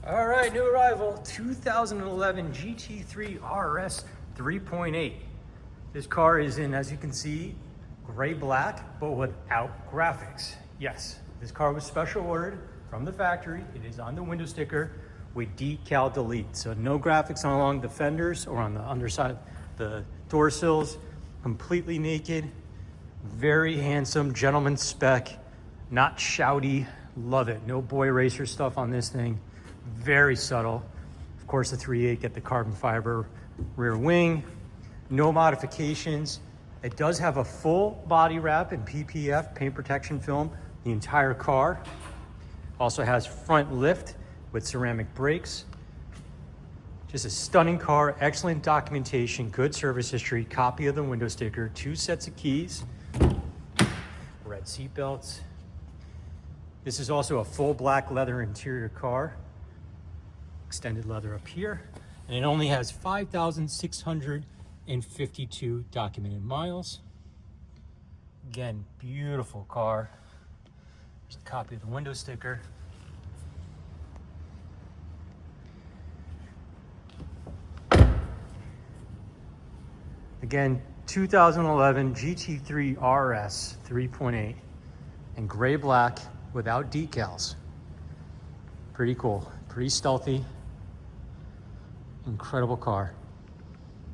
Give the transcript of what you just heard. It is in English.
All right, new arrival, 2011 GT3 RS 3.8. This car is in, as you can see, gray black, but without graphics. Yes, this car was special ordered from the factory. It is on the window sticker with decal delete. So no graphics along the fenders or on the underside, the door sills, completely naked. Very handsome, gentleman spec, not shouty, love it. No boy racer stuff on this thing. Very subtle. Of course, the 3.8 get the carbon fiber rear wing. No modifications. It does have a full body wrap in PPF, paint protection film, the entire car. Also has front lift with ceramic brakes. Just a stunning car, excellent documentation, good service history, copy of the window sticker, 2 sets of keys, red seat belts. This is also a full black leather interior car. Extended leather up here, and it only has 5,652 documented miles. Again, beautiful car. Just a copy of the window sticker. Again, 2011 GT3 RS 3.8 in gray black without decals. Pretty cool, pretty stealthy. Incredible car.